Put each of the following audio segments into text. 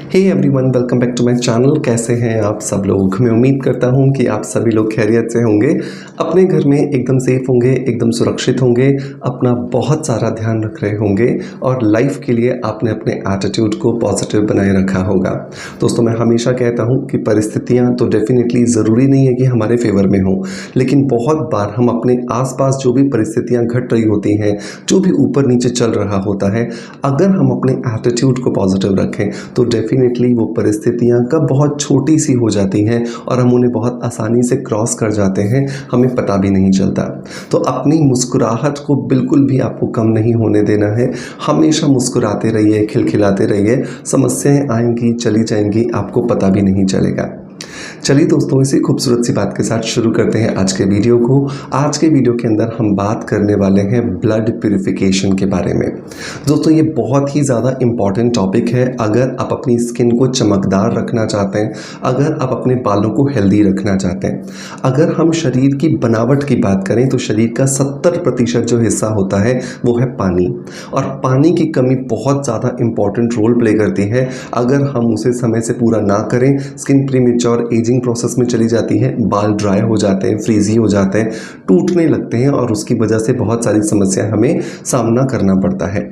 Hey everyone, welcome back to my channel. कैसे हैं आप सब लोग? मैं उम्मीद करता हूं कि आप सभी लोग खैरियत से होंगे, अपने घर में एकदम सेफ होंगे, एकदम सुरक्षित होंगे, अपना बहुत सारा ध्यान रख रहे होंगे और लाइफ के लिए आपने अपने एटीट्यूड को पॉजिटिव बनाए रखा होगा। दोस्तों, मैं हमेशा कहता हूँ कि परिस्थितियाँ तो डेफिनेटली ज़रूरी नहीं है कि हमारे फेवर में हो, लेकिन बहुत बार हम अपने आसपास जो भी परिस्थितियाँ घट रही होती हैं, जो भी ऊपर नीचे चल रहा होता है, अगर हम अपने एटीट्यूड को पॉजिटिव रखें तो डेफिनेटली वो परिस्थितियाँ कब बहुत छोटी सी हो जाती हैं और हम उन्हें बहुत आसानी से क्रॉस कर जाते हैं, हमें पता भी नहीं चलता। तो अपनी मुस्कुराहट को बिल्कुल भी आपको कम नहीं होने देना है। हमेशा मुस्कुराते रहिए, खिलखिलाते रहिए। समस्याएं आएंगी, चली जाएंगी, आपको पता भी नहीं चलेगा। चलिए दोस्तों, इसी खूबसूरत सी बात के साथ शुरू करते हैं आज के वीडियो को। आज के वीडियो के अंदर हम बात करने वाले हैं ब्लड प्यूरिफिकेशन के बारे में। दोस्तों, ये बहुत ही ज़्यादा इम्पॉर्टेंट टॉपिक है। अगर आप अपनी स्किन को चमकदार रखना चाहते हैं, अगर आप अपने बालों को हेल्दी रखना चाहते हैं, अगर हम शरीर की बनावट की बात करें तो शरीर का 70% जो हिस्सा होता है वो है पानी, और पानी की कमी बहुत ज़्यादा इम्पॉर्टेंट रोल प्ले करती है। अगर हम उसे समय से पूरा ना करें, स्किन प्रीमेच्योर एजिंग प्रोसेस में चली जाती है, बाल ड्राई हो जाते हैं, फ्रीजी हो जाते हैं, टूटने लगते हैं और उसकी वजह से बहुत सारी समस्या हमें सामना करना पड़ता है।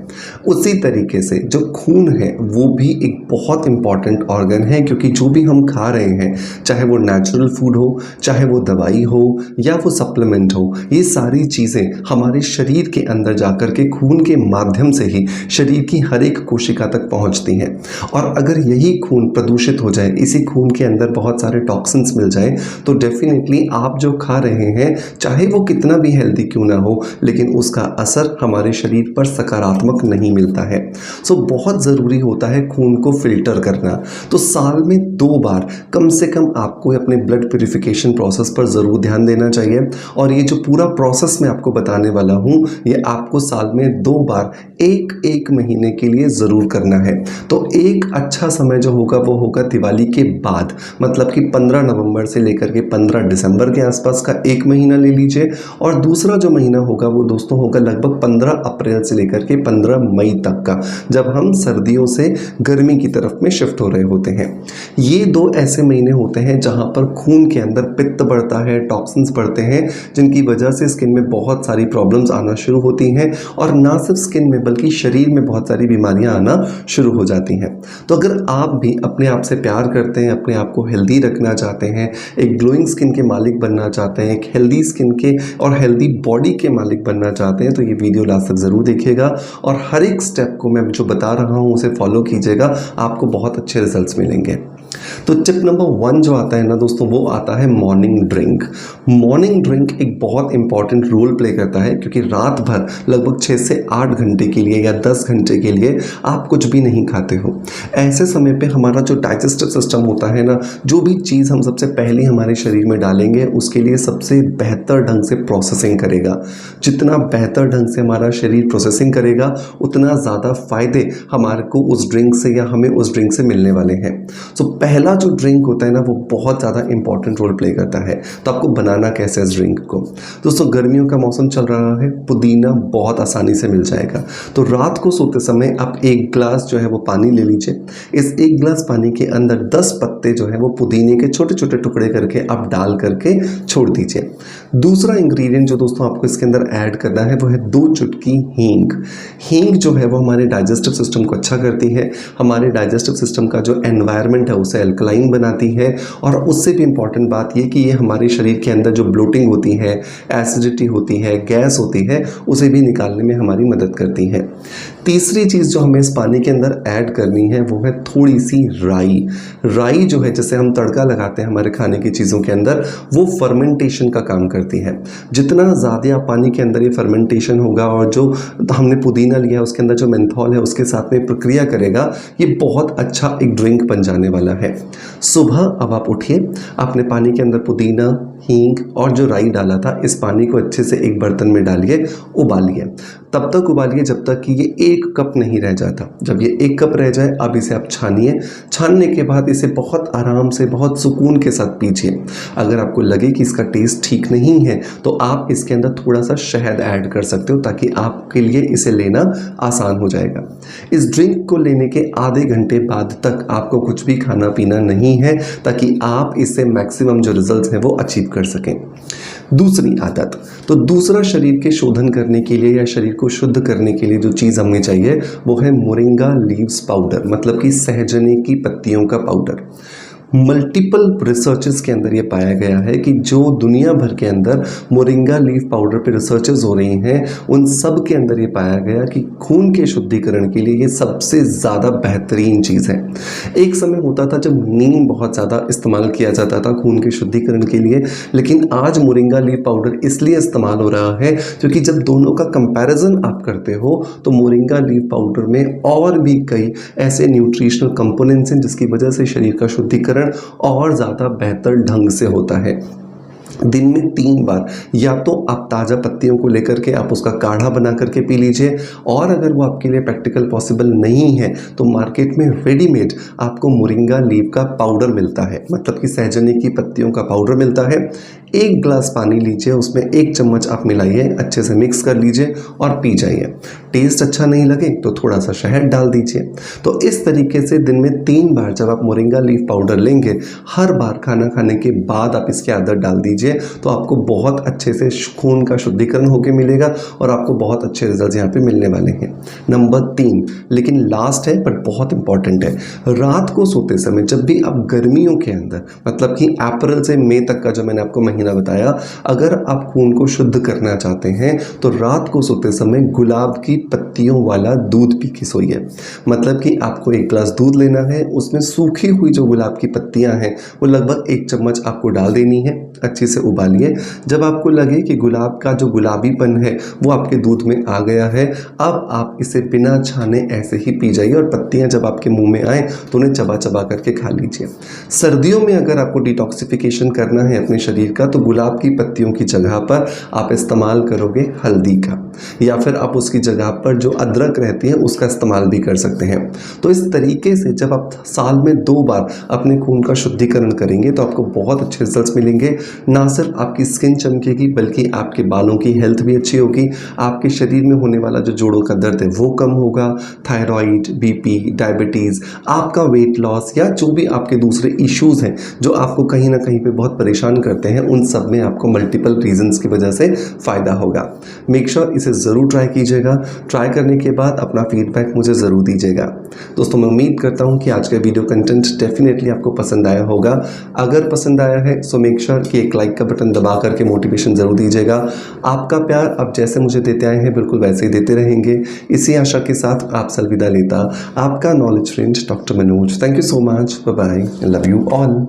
उसी तरीके से जो खून है वो भी एक बहुत इंपॉर्टेंट ऑर्गन है, क्योंकि जो भी हम खा रहे हैं, चाहे वो नेचुरल फूड हो, चाहे वो दवाई हो या वो सप्लीमेंट हो, ये सारी चीज़ें हमारे शरीर के अंदर जाकर के खून के माध्यम से ही शरीर की हर एक कोशिका तक पहुंचती हैं। और अगर यही खून प्रदूषित हो जाए, इसी खून के अंदर बहुत सारे टॉक्सिन्स मिल जाए, तो डेफिनेटली आप जो खा रहे हैं, चाहे वो कितना भी हेल्दी क्यों ना हो, लेकिन उसका असर हमारे शरीर पर सकारात्मक नहीं मिलता है। सो बहुत ज़रूरी होता है खून को फिल्टर करना। तो साल में 2 बार कम से कम आपको अपने ब्लड प्यूरिफिकेशन प्रोसेस पर ज़रूर ध्यान देना चाहिए। और ये जो पूरा प्रोसेस मैं आपको बताने वाला हूँ, ये आपको साल में 2 बार एक महीने के लिए ज़रूर करना है। तो एक अच्छा समय जो होगा वो होगा दिवाली के बाद, मतलब कि 15 नवंबर से लेकर के 15 दिसंबर के आसपास का एक महीना ले लीजिए। और दूसरा जो महीना होगा वो दोस्तों होगा लगभग 15 अप्रैल से लेकर के 15 मई तक का, जब हम सर्दियों से गर्मी की तरफ में शिफ्ट हो रहे होते हैं। ये 2 ऐसे महीने होते हैं जहां पर खून के अंदर पित्त बढ़ता है, टॉक्सिन्स बढ़ते हैं, जिनकी वजह से स्किन में बहुत सारी प्रॉब्लम्स आना शुरू होती हैं, और ना सिर्फ स्किन में बल्कि शरीर में बहुत सारी बीमारियां आना शुरू हो जाती हैं। तो अगर आप भी अपने आप से प्यार करते हैं, अपने आप को हेल्दी रखना चाहते हैं, एक ग्लोइंग स्किन के मालिक बनना चाहते हैं, एक हेल्दी स्किन के और हेल्दी बॉडी के मालिक बनना चाहते हैं, तो ये वीडियो लास्ट तक ज़रूर देखिएगा और हर एक स्टेप को मैं जो बता रहा हूँ उसे फॉलो कीजिएगा, आपको बहुत अच्छे रिजल्ट्स मिलेंगे। तो टिप नंबर 1 जो आता है ना दोस्तों, वो आता है मॉर्निंग ड्रिंक। मॉर्निंग ड्रिंक एक बहुत इंपॉर्टेंट रोल प्ले करता है, क्योंकि रात भर लगभग 6 से 8 घंटे के लिए या 10 घंटे के लिए आप कुछ भी नहीं खाते हो। ऐसे समय पे हमारा जो डाइजेस्टिव सिस्टम होता है ना, जो भी चीज़ हम सबसे पहले हमारे शरीर में डालेंगे उसके लिए सबसे बेहतर ढंग से प्रोसेसिंग करेगा। जितना बेहतर ढंग से हमारा शरीर प्रोसेसिंग करेगा, उतना ज़्यादा फायदे हमारे को उस ड्रिंक से या हमें उस ड्रिंक से मिलने वाले हैं। सो पहला जो ड्रिंक होता है ना, वो बहुत ज़्यादा इंपॉर्टेंट रोल प्ले करता है। तो आपको बनाना कैसे इस ड्रिंक को? दोस्तों, गर्मियों का मौसम चल रहा है, पुदीना बहुत आसानी से मिल जाएगा। तो रात को सोते समय आप 1 गिलास जो है वो पानी ले लीजिए। इस 1 गिलास पानी के अंदर 10 पत्ते जो है वो पुदीने के छोटे छोटे टुकड़े करके आप डाल करके छोड़ दीजिए। दूसरा इंग्रेडिएंट जो दोस्तों आपको इसके अंदर ऐड करना है वो है 2 चुटकी हींग। हींग जो है वो हमारे डाइजेस्टिव सिस्टम को अच्छा करती है, हमारे डाइजेस्टिव सिस्टम का जो एनवायरनमेंट है उसे अल्कलाइन बनाती है, और उससे भी इंपॉर्टेंट बात यह कि ये हमारे शरीर के अंदर जो ब्लोटिंग होती है, एसिडिटी होती है, गैस होती है, उसे भी निकालने में हमारी मदद करती है। तीसरी चीज़ जो हमें इस पानी के अंदर ऐड करनी है वो है थोड़ी सी राई। राई जो है, जैसे हम तड़का लगाते हैं हमारे खाने की चीज़ों के अंदर, वो फर्मेंटेशन का काम करती है। जितना ज़्यादा पानी के अंदर ये फर्मेंटेशन होगा और जो हमने पुदीना लिया उसके अंदर जो मेंथॉल है उसके साथ में प्रक्रिया करेगा, ये बहुत अच्छा एक ड्रिंक बन जाने वाला है। सुबह अब आप उठिए, आपने पानी के अंदर पुदीना, हींग और जो राई डाला था, इस पानी को अच्छे से एक बर्तन में डालिए, उबालिए। तब तक उबालिए जब तक कि ये 1 कप नहीं रह जाता। जब ये 1 कप रह जाए अब इसे आप छानिए। छानने के बाद इसे बहुत आराम से, बहुत सुकून के साथ पीजिए। अगर आपको लगे कि इसका टेस्ट ठीक नहीं है तो आप इसके अंदर थोड़ा सा शहद ऐड कर सकते हो, ताकि आपके लिए इसे लेना आसान हो जाएगा। इस ड्रिंक को लेने के आधे घंटे बाद तक आपको कुछ भी खाना पीना नहीं है, ताकि आप इससे मैक्सिमम जो रिजल्ट्स हैं वो अचीव कर सकें। दूसरी आदत, तो दूसरा शरीर के शोधन करने के लिए या शरीर को शुद्ध करने के लिए जो चीज़ हमें चाहिए वो है मोरिंगा लीव्स पाउडर, मतलब कि सहजने की पत्तियों का पाउडर। मल्टीपल रिसर्चेस के अंदर ये पाया गया है कि जो दुनिया भर के अंदर मोरिंगा लीफ पाउडर पे रिसर्चेस हो रही हैं, उन सब के अंदर ये पाया गया कि खून के शुद्धिकरण के लिए ये सबसे ज़्यादा बेहतरीन चीज़ है। एक समय होता था जब नीम बहुत ज़्यादा इस्तेमाल किया जाता था खून के शुद्धिकरण के लिए, लेकिन आज मोरिंगा लीफ पाउडर इसलिए इस्तेमाल हो रहा है क्योंकि जब दोनों का कंपैरिजन आप करते हो तो मोरिंगा लीफ पाउडर में और भी कई ऐसे न्यूट्रिशनल कंपोनेंट्स हैं जिसकी वजह से शरीर का शुद्धिकरण और ज़्यादा बेहतर ढंग से होता है। दिन में 3 बार या तो आप ताज़ा पत्तियों को लेकर के आप उसका काढ़ा बना करके पी लीजिए, और अगर वो आपके लिए प्रैक्टिकल पॉसिबल नहीं है तो मार्केट में रेडीमेड आपको मोरिंगा लीफ का पाउडर मिलता है, मतलब कि सहजने की पत्तियों का पाउडर मिलता है। 1 गिलास पानी लीजिए, उसमें 1 चम्मच आप मिलाइए, अच्छे से मिक्स कर लीजिए और पी जाइए। टेस्ट अच्छा नहीं लगे तो थोड़ा सा शहद डाल दीजिए। तो इस तरीके से दिन में 3 बार जब आप मोरिंगा लीफ पाउडर लेंगे, हर बार खाना खाने के बाद आप इसकी आदत डाल दीजिए, तो आपको बहुत अच्छे से खून का शुद्धिकरण होकर मिलेगा और आपको बहुत अच्छे रिजल्ट यहाँ पे मिलने वाले हैं। नंबर 3, लेकिन लास्ट है बट बहुत इंपॉर्टेंट है। रात को सोते समय जब भी आप गर्मियों के अंदर, मतलब कि अप्रैल से मई तक का जो मैंने आपको महीना बताया, अगर आप खून को शुद्ध करना चाहते हैं तो रात को सोते समय गुलाब की पत्तियों वाला दूध पी के सोइए। मतलब कि आपको 1 गिलास दूध लेना है, उसमें सूखी हुई जो गुलाब की पत्तियां हैं वो लगभग 1 चम्मच आपको डाल देनी है। अच्छे से उबालिए। जब आपको लगे कि गुलाब का जो गुलाबीपन है वो आपके दूध में आ गया है, अब आप इसे बिना छाने ऐसे ही पी जाइए, और पत्तियां जब आपके मुंह में आए तो उन्हें चबा चबा करके खा लीजिए। सर्दियों में अगर आपको डिटॉक्सिफिकेशन करना है अपने शरीर का तो गुलाब की पत्तियों की जगह पर आप इस्तेमाल करोगे हल्दी का, या फिर आप उसकी जगह पर जो अदरक रहती है उसका इस्तेमाल भी कर सकते हैं। तो इस तरीके से जब आप साल में 2 बार अपने खून का शुद्धिकरण करेंगे तो आपको बहुत अच्छे रिजल्ट्स मिलेंगे। ना सिर्फ आपकी स्किन चमकेगी बल्कि आपके बालों की हेल्थ भी अच्छी होगी, आपके शरीर में होने वाला जो जोड़ों का दर्द है वो कम होगा, थायराइड, बीपी, डायबिटीज़, आपका वेट लॉस या जो भी आपके दूसरे इश्यूज़ हैं जो आपको कहीं ना कहीं पे बहुत परेशान करते हैं, उन सब में आपको मल्टीपल रीजंस की वजह से फ़ायदा होगा। मेक श्योर इसे ज़रूर ट्राई कीजिएगा। ट्राई करने के बाद अपना फीडबैक मुझे ज़रूर दीजिएगा। दोस्तों, मैं उम्मीद करता हूँ कि आज का वीडियो कंटेंट डेफिनेटली आपको पसंद आया होगा। अगर पसंद आया है सो मेक श्योर कि एक लाइक का बटन दबा करके मोटिवेशन ज़रूर दीजिएगा। आपका प्यार अब जैसे मुझे देते आए हैं बिल्कुल वैसे ही देते रहेंगे। इसी आशा के साथ आपसे अलविदा लेता आपका knowledge friend doctor Manoj. Thank you so much. Bye bye. Love you all.